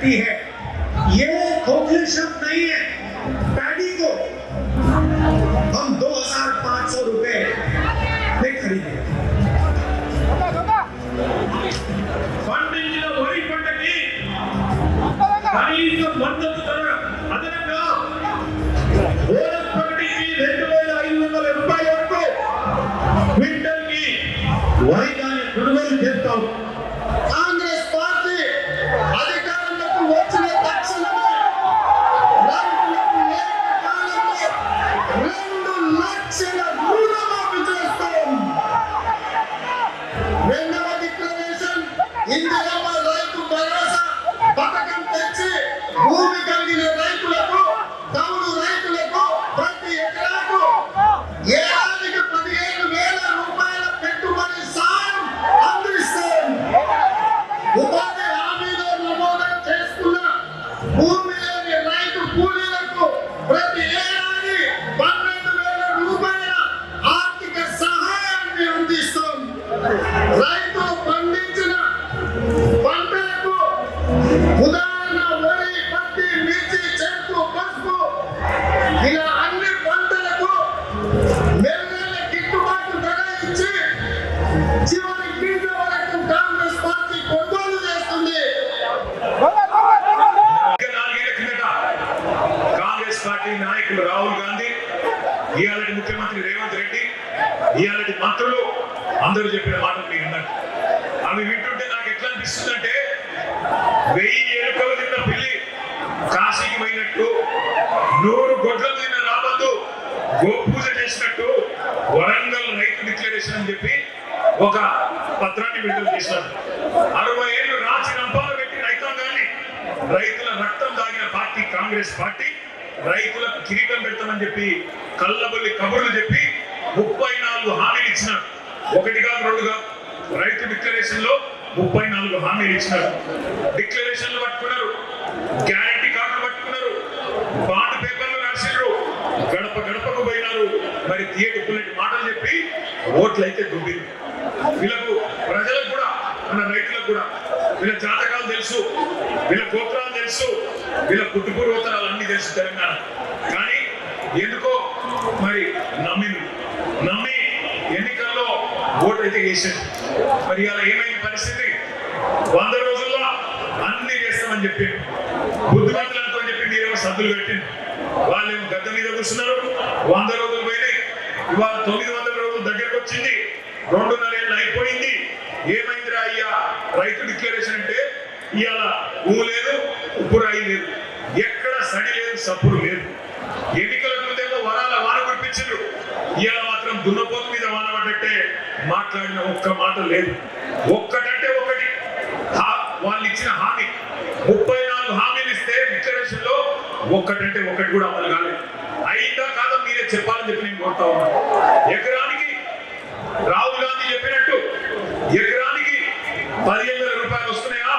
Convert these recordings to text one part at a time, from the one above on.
सकती है। ये खोखले शब्द नहीं है। पैडी को हम 2500 रुपए में खरीदे। పండించిన వరి పంటకి కనీస మద్దతు ధర అదనంగా బోనస్ ప్రకటించి 2500 రూపాయల వరకు క్వింటల్ కి వరి ధాన్యం కొనుగోలు చేస్తాం. కాంగ్రెస్ పార్టీ అధికారంలోకి వచ్చిన తక్షణమే రైతులకు ఏకకాలంలో 2 లక్షల రుణమాఫీ చేస్తాం. రెండవ డిక్లరేషన్ ఇందిరమ్మ రైతు భరోసా పథకం తెచ్చి భూమి కలిగిన రైతులకు కౌలు రైతులకు ప్రతి ఎకరాకు ఏడాదికి 15,000 రూపాయల పెట్టుబడి సాయం అందిస్తాం. ఉపాధి హామీలో నమోదు చేసుకున్న భూమి లేని రైతు కూలీలకు ప్రతి ఏడాది 12,000 రూపాయల ఆర్థిక సహాయాన్ని అందిస్తాం. రైతులు పండించిన పంటలకు ఉదాహరణ వరి, పత్తి, మిర్చి, చెరుకు, పసుపు ఇలా అన్ని పంటలకు మెరుగైన గిట్టుబాటు ధర ఇచ్చి చివరి గింజ వరకు కాంగ్రెస్ పార్టీ కొనుగోలు చేస్తుంది. నాలుగేళ్ల కిందట కాంగ్రెస్ పార్టీ నాయకులు రాహుల్ గాంధీ, ఇయాలటి ముఖ్యమంత్రి రేవంత్ రెడ్డి, ఇయాలటి మంత్రులు అందరూ చెప్పిన మాటలు మీరు విన్నారు. అవి వింటుంటే నాకు ఎట్లా అనిపిస్తుందంటే 1000 ఎలుకలు తిన్న పిల్లి కాశీకి పోయినట్టు, 100 గొడ్లను తిన్న రాబందు గోపూజ చేసినట్టు వరంగల్ రైతు డిక్లరేషన్ అని చెప్పి ఒక పత్రాన్ని విడుదల చేశారు. 60 ఏళ్ళు రాచి రంపాలు పెట్టి రైతాంగాన్ని, రైతుల రక్తం దాగిన పార్టీ కాంగ్రెస్ పార్టీ రైతులకు కిరీటం పెడతామని చెప్పి కల్లబొల్లి కబుర్లు చెప్పి 34 హామీలు ఇచ్చినారు. 1 కాదు 2 కాదు, రైతు డిక్లరేషన్ లో 34 హామీలు ఇచ్చినారు. డిక్లరేషన్లు పట్టుకున్నారు, గ్యారంటీ కార్డులు పట్టుకున్నారు, బాండ్ పేపర్లు రాసినారు, గడప గడపకు పోయినారు. మరి తీయటి మాటలు చెప్పి ఓట్లు అయితే దుబ్బింది. వీళ్ళకు ప్రజలకు కూడా, మన రైతులకు కూడా వీళ్ళ జాతకాలు తెలుసు, వీళ్ళ గోత్రాలు తెలుసు, వీళ్ళ పుట్టుపూర్వోత్తరాలు అన్ని తెలుసు తెలంగాణ. కానీ ఎందుకో మరి నమ్మి ఎన్నికల్లో ఓటు అయితే వేసాడు. మరి అలా ఏమైంది పరిస్థితి? 100 రోజుల్లో అన్ని చేస్తామని చెప్పి బుద్ధిమంతులు అనుకోని చెప్పి మీరేమో సద్దులు పెట్టింది. వాళ్ళేమో గద్ద మీద కూర్చున్నారు. 100 రోజులు పోయినాయి. ఇవాళ 900 రోజులు దగ్గరకు వచ్చింది. 2.5 ఏళ్ళు అయిపోయింది. ఏమైందిరా అయ్యా రైతు డిక్లరేషన్ అంటే? ఇవాళ ఊ లేదు, ఉప్పు రాయి లేదు, ఎక్కడ సడి లేదు, సప్పుడు లేదు. ఎన్నికల ముందేమో వరాల వాన కురిపించారు. ఇవాళ మాత్రం దున్నపోతు మీద వాన పడ్డట్టే మాట్లాడిన ఒక్క మాట లేదు. ఒక్కటంటే ఒకటి వాళ్ళు ఇచ్చిన హామీ 34 హామీలు ఇస్తే డిక్లరేషన్ లో ఒక్కటంటే ఒకటి కూడా అమలు కాలేదు. అయిందా కాదా మీరే చెప్పాలని చెప్పి నేను కోరుతా ఉన్నాను. ఎకరానికి రాహుల్ గాంధీ చెప్పినట్టు ఎకరానికి 15,000 రూపాయలు వస్తున్నాయా?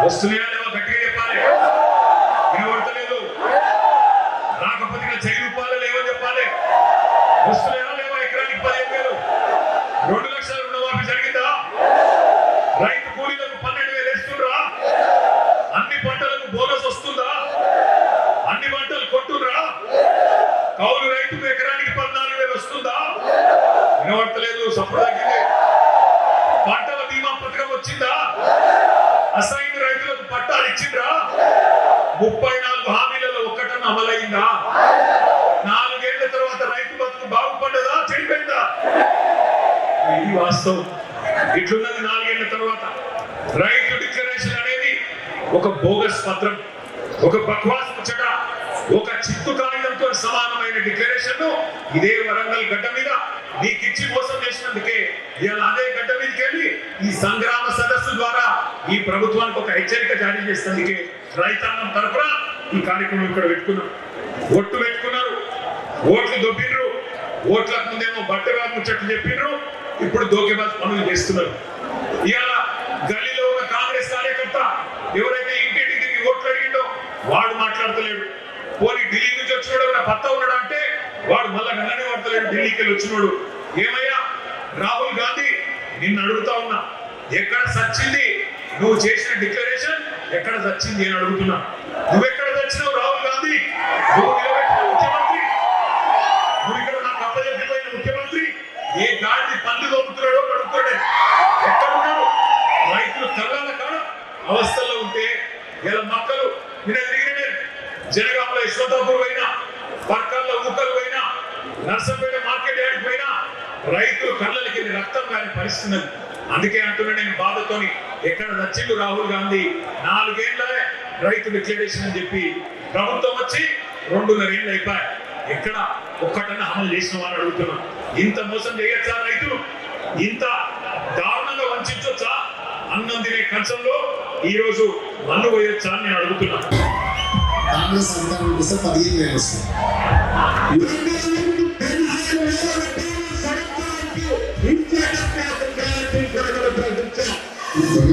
వస్తున్నాయా లేవో గట్టిగా చెప్పాలి. వినబడతలేదు. రాకపోతే 1000 రూపాయలు లేవని చెప్పాలి. వస్తున్నాయా లేవా? ఎకరానికి 15,000. 2 లక్షల రుణమాఫీ జరిగిందా? రైతు కూలీలకు 12,000 వేస్తుండ్రా? అన్ని పంటలకు బోనస్ వస్తుందా? అన్ని పంటలు కొంటుండ్రా? కౌలు రైతుకు ఎకరానికి 14,000 వస్తుందా? వినబడతలేదు. సప్పుడు తగ్గింది. పంటల బీమా పథకం వచ్చిందా? అసైన్ రైతులకు పట్టాలు ఇచ్చిండ్రా? 34 హామీలలో ఒక్కటన్నా అమలైందా? 4 ఏళ్ల తర్వాత రైతు బతుకు బాగుపడ్డదా, చెడిపోయిందా? ఇది వాస్తవం. ఇట్లున్నది 4 ఏళ్ల తర్వాత. రైతు డిక్లరేషన్ అనేది ఒక బోగస్ పత్రం, ఒక బక్వాస్ ముచ్చట, ఒక చిత్తు కాగితంతో సమానమైన డిక్లరేషన్ ను ఇదే వరంగల్ గడ్డ మీద నీకిచ్చి మోసం చేసినందుకే ఇవాళ అదే గడ్డ మీదకి వెళ్ళి ఈ సంగ్రామ సదస్సు ద్వారా ఈ ప్రభుత్వానికి ఒక హెచ్చరిక జారీ చేసేందుకే రైతాంగం తరఫున ఈ కార్యక్రమం ఇక్కడ పెట్టుకున్నాం. ఒట్టు పెట్టుకున్నారు, ఓట్లు దొబ్బిండ్రు. ఓట్లకు ముందేమో బట్టగా ముచ్చట్లు చెప్పిండ్రు, ఇప్పుడు దోకేబాజ్ పనులు చేస్తున్నారు. ఇవాళ గల్లీలో ఉన్న కాంగ్రెస్ కార్యకర్త ఎవరైతే ఇంటింటికి తిరిగి ఓట్లు అడిగిండో వాడు మాట్లాడతలేడు. పోనీ ఢిల్లీ నుంచి వచ్చినోడు పత్తా ఉన్నాడు అంటే వాడు మళ్ళా గన్ననే పడతలేడు. ఢిల్లీకి వెళ్ళి వచ్చినోడు ఏమయ్యా రాహుల్ గాంధీ నిన్ను అడుగుతా ఉన్నా, ఎక్కడ సచ్చింది నువ్వు చేసిన డిక్లరేషన్? ఎక్కడ చచ్చింది అని అడుగుతున్నా. నువ్వెక్కడ చచ్చినావు రాహుల్ గాంధీ? నువ్వు నిలబెట్టిన ముఖ్యమంత్రి, నువ్వు ఇక్కడ నాకు అప్పచెప్పిపోయిన ముఖ్యమంత్రి ఏ గాడిని పండు దొరుకుతున్నాడో అడుగుతాడే. ఎక్కడున్నాడు? రైతులు కళ్ళ కాడ అవస్థల్లో ఉంటే ఇలా మక్కలు జనగామలో యశ్వంతపూర్ పోయినా, పక్కల్లో ఊకలు పోయినా, నర్సంపేట మార్కెట్ యార్డ్కి పోయినా రైతులు కళ్ళకి రక్తం కాని పరిస్థితి. అందుకే అంటున్నా నేను బాధతోని, ఎక్కడ నచ్చిండు రాహుల్ గాంధీ 4 ఏళ్ళే రైతు డిక్లరేషన్ అని చెప్పి ప్రభుత్వం వచ్చి 2.5 ఏళ్ళు అయిపోయాయి. ఎక్కడ ఒక్కటన్నా అమలు చేసిన వారు అడుగుతున్నా. ఇంత మోసం చేయొచ్చా రైతులు? ఇంత దారుణంగా వంచొచ్చా? అన్నం తినే కంచంలో ఈ రోజు మన్ను పోయొచ్చా అని నేను అడుగుతున్నా. కాంగ్రెస్ అధికారం వస్తే 15,000 వస్తుంది.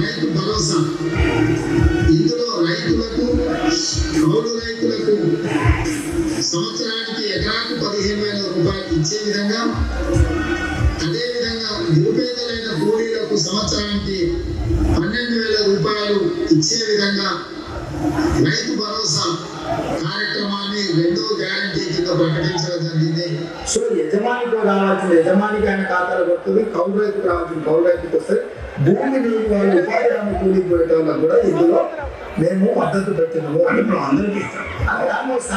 రైతు భరోసా, ఇందులో రైతులకు, కౌలు రైతులకు సంవత్సరానికి ఎకరాకు 15,000 రూపాయలు ఇచ్చే విధంగా, అదేవిధంగా నిరుపేదలైన కూలీలకు సంవత్సరానికి 12,000 రూపాయలు ఇచ్చే విధంగా రైతు భరోసా కార్యక్రమాన్ని 2వ గ్యారంటీ కింద ప్రకటించడం జరిగింది. సో యజమానికి రావాల్సిన యజమానికి ఆయన ఖాతాలో వస్తుంది, కౌలు రైతుకు రావాల్సిన కౌలు రైతుకు వస్తుంది. భూమి నీటి వాళ్ళు ఉపాధి హామీ కూలిపోయే వాళ్ళకు కూడా ఇందులో మేము మద్దతు పెట్టినాము. ఇప్పుడు అందరికీ ఇస్తాం.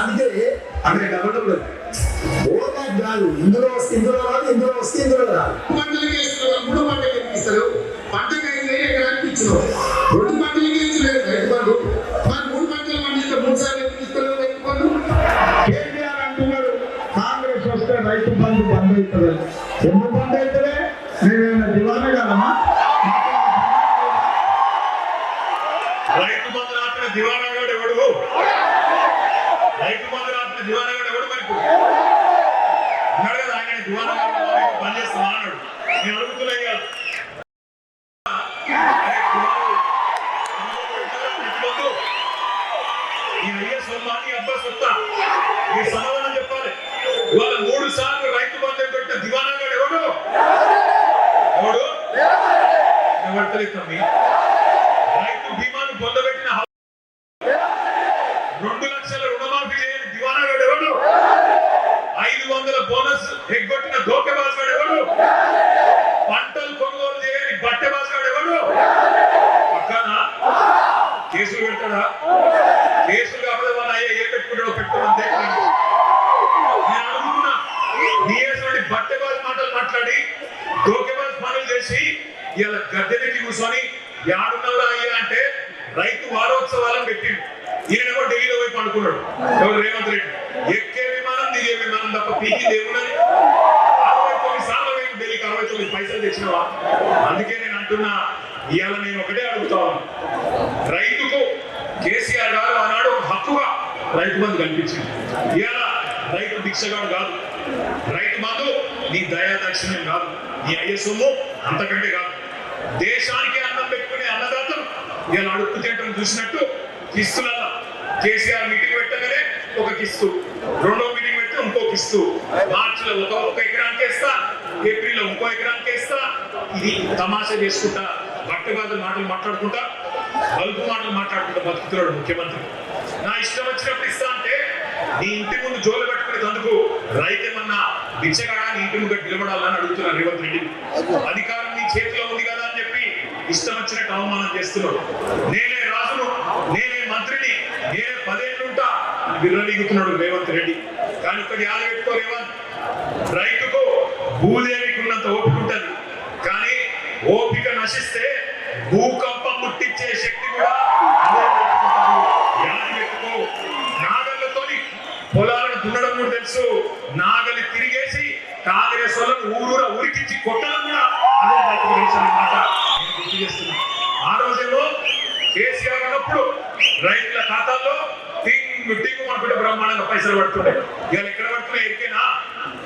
అందుకే అక్కడ డబ్బులు కాదు, ఇందులో వస్తే ఇందులో రాదు, ఇందులో వస్తే ఇందులో రాదు. పంటలకి ఇస్తారు, 3 పంటలకి ఇస్తారు. పంటకి 5 ఎకరానికి ఇచ్చినారు, 2 పంటలకి ఇచ్చలేదు రైతు బంధు. మరి 3 పంటలు పండిస్తే 3 సార్లు ఎందుకు ఇస్తారు రైతు బంధు? కేసీఆర్ అంటున్నాడు కాంగ్రెస్ వస్తే రైతు బంధు బంద్ అవుతుంది. ఎందుకు బంద్ అవుతుంది? మేమేమైనా దివానా కాదమ్మా? రైతు బంధు రాత్రి దివానాగాడు ఎవడు? రైతు బంధు రాత్రి దివానాగాడు ఎవడు? మరి ఉన్నాడు కదా ఆయన దివానాగాడు పని చేస్తున్నా అన్నాడు. నేను అడుగుతున్నా ఇక ఈ అయ్య సొమ్మా నీ అబ్బా సొత్తా, ఈ సమాధానం చెప్పాలి. ఇవాళ 3 సార్లు రైతు బంధు పెట్టిన దివానాగాడు ఎవడు? ఎవడు? ఎవరు తమ్మి? రైతు బీమాను పొందబెట్టిన 2 లక్షల రుణమాఫీ చేయని దివానాగాడు ఎవడు? 500 బోనస్ ఎగ్గొట్టిన దోకెబాజ్గాడు ఎవడు? పంటలు కొనుగోలు చేయని బట్టెబాజ్గాడు ఎవడు? పక్కన కేసులు పెడతాడా? కేసులు కాకపోతే వాళ్ళ అయ్యా ఏ పెట్టుకుంటాడో పెట్టుకోమంతే. నేను అడుగుతున్నా, నీయేటువంటి బట్టెబాజ్ మాటలు మాట్లాడి దోకెబాజ్ పనులు చేసి ఇలా గద్దెనెక్కి కూర్చొని యాడున్నవరా అయ్యా అంటే రైతు వారోత్సవాలను పెట్టిండు. ఈయనేమో ఢిల్లీలో పోయి పండుకున్నాడు. ఎవరు? రేవంత్ రెడ్డి. ఎక్కే విమానం దిగే విమానం తప్ప పీకి దేవునని 69 సార్లు పోయి ఢిల్లీకి 69 పైసలు తెచ్చినవా? అందుకే నేను అంటున్నా, ఇవాళ నేను ఒకటే అడుగుతాను, రైతుకు కేసీఆర్ గారు ఆనాడు హక్కుగా రైతు బంధు కల్పించింది. ఇవాళ రైతు భిక్షగాడు కాదు, రైతు బంధు నీ దయా దక్షిణం కాదు, నీ అయ్య సొమ్ము అంతకంటే కాదు. దేశానికి అన్నం పెట్టుకునే అన్నదాతలు ఇలా అడుగు తింటం చూసినట్టు కిస్తులలో కేసీఆర్ మీటింగ్ పెట్టగానే ఒక కిస్తు, 2వ మీటింగ్ పెడితే ఇంకో కిస్తు, మార్చిలో ఒక ఎకరానికి వేస్తా, ఏప్రిల్లో ఇంకో ఎకరానికి వేస్తా. ఇది తమాషా చేసుకుంటా, బట్టబాదుల మాటలు మాట్లాడుకుంటా, బల్పు మాటలు మాట్లాడుకుంటా బతుకుతున్నాడు ముఖ్యమంత్రి. నా ఇష్టం వచ్చినప్పుడు ఇస్తా అంటే నీ ఇంటి ముందు జోలు పెట్టుకునేందుకు రైతేమన్నా బిచ్చగాడా నీ ఇంటి ముందు నిలబడాలని అడుగుతున్నారు రేవంత్ రెడ్డి. అధికారం నీ చేతిలో ఉంది కదా అని చెప్పి ఇష్టం వచ్చినట్టు అవమానం చేస్తున్నాడు. నేనే రాజును, నేనే మంత్రిని, నేనే 10 ఏళ్ళుంటా విర్రవీగుతున్నాడు రేవంత్ రెడ్డి. కానీ ఒకటి యాద పెట్టుకో రేవంత్, రైతుకు భూదేవికి ఉన్నంత ఓపిక ఉంటుంది, కానీ ఓపిక నశిస్తే భూకంపం ముట్టించే శక్తి కూడా అదే రైతుకుంటుంది. యాద పెట్టుకో. నాగళ్ళతోని పొలాలను దున్నడం కూడా తెలుసు, నాగలి తిరిగేసి కాంగ్రెస్ వాళ్ళను ఊరూరా ఉరికించి కొట్టడం కూడా అదే రైతుకు తెలుసు అన్నమాట నేను గుర్తు చేస్తున్నా. ఆ రోజేమో కేసీఆర్ ఉన్నప్పుడు రైతుల ఖాతాల్లో టింగు టింగు అనుకుంటే బ్రహ్మాండంగా పైసలు పడుతున్నాయి. ఇవాళ ఎక్కడ పడుతున్నాయి ఎరికేనా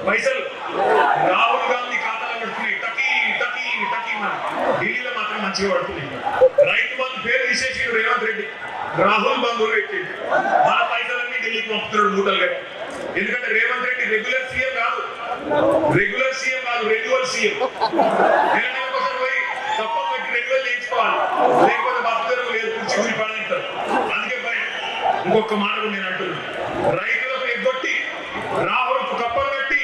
పైసలు? రాహుల్ గాంధీ ఖాతాలో పడుతున్నాయి, టకీ టకీ టకీ. ఢిల్లీలో మాత్రం మంచిగా పడుతున్నాయి. రైతు బంధు పేరు తీసేసి రేవంత్ రెడ్డి రాహుల్ బంధు పెట్టిండు. మన పైసలన్నీ ఢిల్లీకి పంపుతున్నాడు మూటలుగా. ఎందుకంటే రేవంత్ రెడ్డి రెగ్యులర్ సీఎం కాదు, రెగ్యులర్ సీఎం. నెల నెలకోసారి పోయి తప్ప పెట్టి రెగ్యులర్ చేయించుకోవాలి, లేకపోతే బతుకు లేదు, కుర్చీ కూలి పడనిస్తారు. ఇంకొక మాట నేను అంటున్నా, రైతులకు ఎగ్గొట్టి రాహుల్కు కప్పలు కట్టి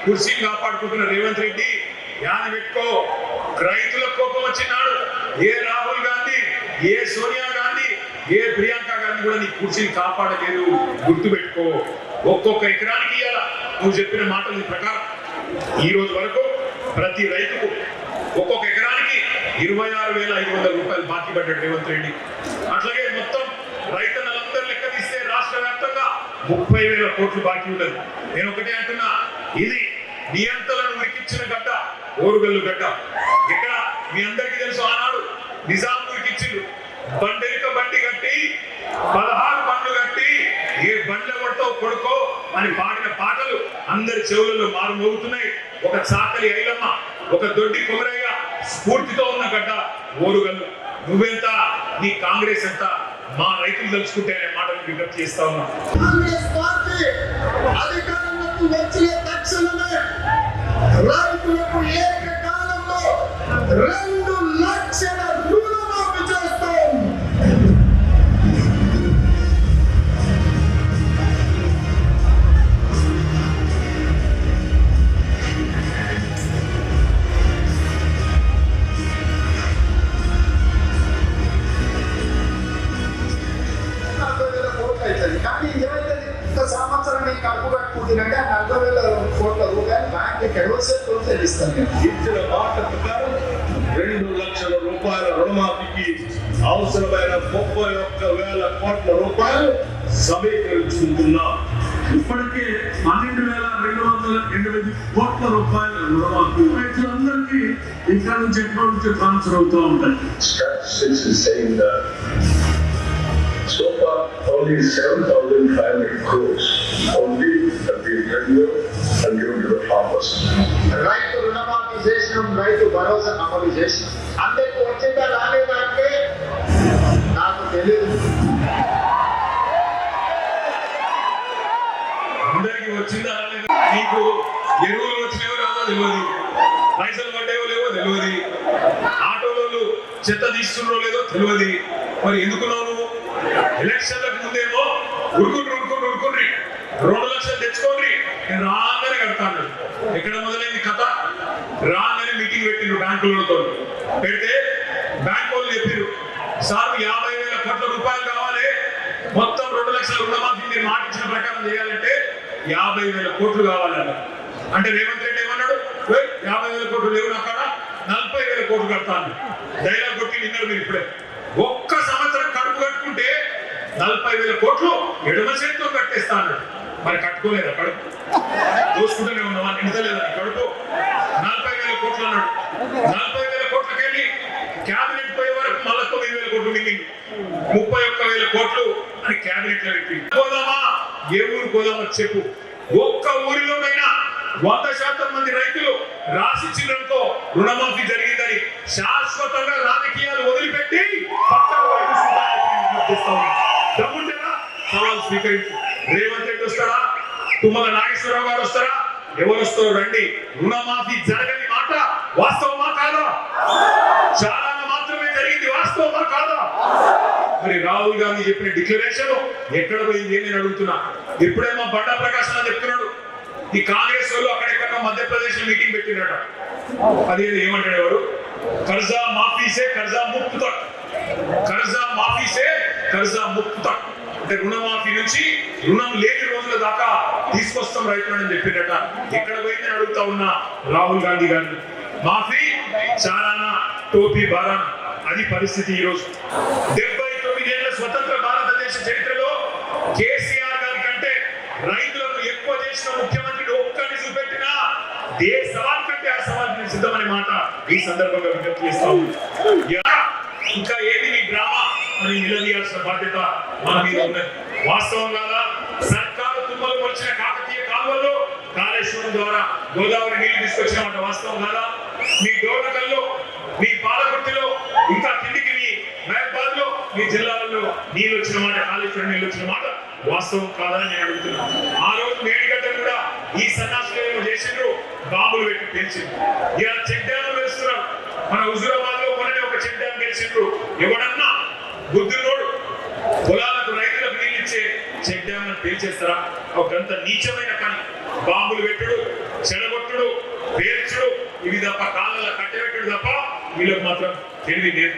కుర్చీని కాపాడుకుంటున్న రేవంత్ రెడ్డి యాని పెట్టుకో. రైతులకు కోపం వచ్చినాడు, ఏ రాహుల్ గాంధీ, ఏ సోనియా గాంధీ, ఏ ప్రియాంక గాంధీ కూడా నీ కుర్చీని కాపాడలేదు, గుర్తుపెట్టుకో. ఒక్కొక్క ఎకరానికి ఇవ్వాల నువ్వు చెప్పిన మాటల ప్రకారం ఈ రోజు వరకు ప్రతి రైతుకు ఒక్కొక్క ఎకరానికి 26,500 రూపాయలు బాకీ పడ్డాడు రేవంత్ రెడ్డి. అట్లాగే మొత్తం రైతన్నలందరూ లెక్క తీస్తే రాష్ట్ర వ్యాప్తంగా 30,000 కోట్లు బాకీ ఉన్నది. నేను ఒకటే అంటున్నా, ఇది నియంత్రణను ఉరికిచ్చిన గడ్డ, ఓరుగల్లు గడ్డ. ఇక్కడ మీ అందరికీ తెలుసు, ఆనాడు నిజాం ఉరికిచ్చిండు. బండెలుక బండి కట్టి 16 బండ్లు కట్టి ఏ బండ్ల కొడతావు కొడుకో అని పాడిన పాటలు అందరి చెవులలో మారు మోగుతున్నాయి. ఒక చాకలి ఐలమ్మ, ఒక దొడ్డి కొమరయ్య స్ఫూర్తితో ఉన్న గడ్డ ఓరుగల్లు. నువ్వెంత, నీ కాంగ్రెస్ ఎంత, మా రైతులు తెలుసుకుంటే అనే మాటలు విజ్ఞప్తి చేస్తా ఉన్నా. కాంగ్రెస్ పార్టీ అధికారంలోకి వచ్చిన తక్షణమే రైతులకు ఏకకాలంలో 2 లక్షల రుణమాఫీ చేస్తాం. కానీ ఏమైతుంది, ఒక సంవత్సరం ఈ కడుపు కట్టుకుంటున్నాంటే ఆ 40,000 కోట్ల రూపాయలు బ్యాంక్ ఎడవసేపు చెల్లిస్తాను. ఇచ్చిన మాట ప్రకారం 2 లక్షల రూపాయల రుణమాఫీకి అవసరమైన 31,000 కోట్ల రూపాయలు సమీకరించుకుంటున్నాం. ఇప్పటికే 12,208 కోట్ల రూపాయల రుణమాఫీ రైతులందరికీ ఇక్కడ నుంచి అకౌంట్ నుంచి ట్రాన్స్ఫర్ అవుతూ ఉంటాయి. Statistics is saying that so far only 7,500 crores only have been rendered and given to the farmers. రైతు రుణమాఫీ చేసినాం, రైతు భరోసా అమలు చేసినాం. అందరికి వచ్చిందా రాలేదా అంటే నాకు తెలియదు. అందరికి వచ్చిందా రాలేదా, నీకు ఎరువులు వచ్చినాయో రాదో తెలియదు, పైసలు పడ్డాయో లేవో తెలియదు, ఆటోలు చెత్త తీస్తున్నారో లేదో తెలియదు. మరి ఎందుకున్నావు నువ్వు? ఎలక్షన్లకు ముందేమో ఉరుకుండ్రి 2 లక్షలు తెచ్చుకోండి, నేను రాగానే కడతాను. ఎక్కడ మొదలైంది కథ? రాగానే మీటింగ్ పెట్టిండ్రు బ్యాంకులతో. పెడితే బ్యాంకు వాళ్ళు చెప్పారు, సార్ 50,000 కోట్ల రూపాయలు కావాలి, మొత్తం 2 లక్షల రుణమాఫీ మీరు మాట ఇచ్చిన ప్రకారం చేయాలంటే 50,000 కోట్లు కావాలన్న. అంటే రేవంత్ రెడ్డి ఏమన్నాడు, 50,000 కోట్లు లేవు నా కాడ, 40,000 కోట్లు కడతాను. డైలాగ్ కొట్టి విన్నారు మీరు ఇప్పుడే. ఒక్క సంవత్సరం కడుపు కట్టుకుంటే 40,000 కోట్లు ఎడమ చేతితో కట్టేస్తాను. మరి కట్టుకోలేదా కడుపు? దోసుకుంటూనే ఉన్నావా? నిందలేదా కడుపు? 40,000 కోట్లు అన్నాడు. 40,000 కోట్లకెళ్ళి క్యాబినెట్ పోయే వరకు మళ్ళీ 9,000 కోట్లు మిగిలింది. 31,000 కోట్లు అని క్యాబినెట్ లో పెట్టి పోదామా, ఏ ఊరు పోదామో చెప్పు. ఒక్క ఊరిలోనైనా 100% మంది రైతులు రాసిచ్చినంతో రుణమాఫీ జరిగిందని శాశ్వతంగా రాజకీయాలు వదిలిపెట్టి దమ్ముంటేనా సవాల్ స్వీకరించు. రేవంత్ రెడ్డి వస్తారా, తుమ్మల నాగేశ్వరరావు గారు వస్తారా, ఎవరు వస్తారో రండి. రుణమాఫీ జరగని మాట వాస్తవమా కాదా? చాలా మాత్రమే జరిగింది, వాస్తవమా కాదా? మరి రాహుల్ గాంధీ చెప్పిన డిక్లరేషన్ ఎక్కడ పోయింది నేను అడుగుతున్నా. ఇప్పుడేమో బండా ప్రకాశ్ అని చెప్తున్నాడు, ఈ కాంగ్రెస్ వాళ్ళు అక్కడెక్కడ మధ్యప్రదేశ్ లో మీటింగ్ పెట్టినట. అది ఏమంటాడు ఎవరు? కర్జా మాఫీసే కర్జా ముక్త్ తక్, కర్జా మాఫీసే కర్జా ముక్త్ తక్ అంటే రుణమాఫీ నుంచి రుణం లేని రోజుల దాకా తీసుకొస్తాం రైతులని చెప్పినట. ఎక్కడ పోయిందని అడుగుతా ఉన్నా రాహుల్ గాంధీ గారిని. మాఫీ చాలానా టోపీ బారానా, అది పరిస్థితి ఈ రోజు. 79 ఏళ్ల స్వతంత్ర భారతదేశ చరిత్రలో కేసీఆర్ గారి కంటే రైతులకు ఎక్కువ చేసిన ముఖ్యమంత్రి ఒక్కరిని చూపెట్టినా ఏ సవాల్ కంటే ఆ సవాల్ సిద్ధమనే మాట ఈ సందర్భంగా విజ్ఞప్తి చేస్తాము. ఇంకా ఏది నీ డ్రామా అని నిలదీయాల్సిన బాధ్యత మన మీద ఉన్నది. వాస్తవం కాదా? సర్కారు తుమ్మలు వచ్చిన కాకతీయ కాలువల్లో కాళేశ్వరం ద్వారా గోదావరి నీళ్లు తీసుకొచ్చిన మాట వాస్తవం కాదా? మీ డోర్నకల్లో, మీ పాలకుర్తిలో, ఇంకా కిందికి మీ మహబాద్ లో, మీ జిల్లాలలో నీళ్ళు వచ్చిన మాట, కాళేశ్వరం నీళ్ళు వచ్చిన మాట వాస్తవం కాదని నేను అడుగుతున్నాను. ఆ రోజు మేడిగడ్డ కూడా ఈ సన్నాసులు చేసిండ్రు, బాంబులు పెట్టి పేల్చిండ్రు. ఇలా చెక్ డ్యాములు వేస్తున్నారు. మన హుజూరాబాద్ లో కొనని ఒక చెక్ డ్యామ్ గెలిచిండ్రు. ఎవడన్నా బుద్ధినోడు పొలాలకు రైతులకు నీళ్ళు ఇచ్చే పేల్చేస్తారా? ఒక అంత నీచమైన పని, బాంబులు పెట్టుడు, చెడగొట్టుడు, పేర్చుడు, ఇవి తప్ప కాళ్ళ కట్టెపెట్టుడు తప్ప వీళ్ళకి మాత్రం తెలివి లేదు.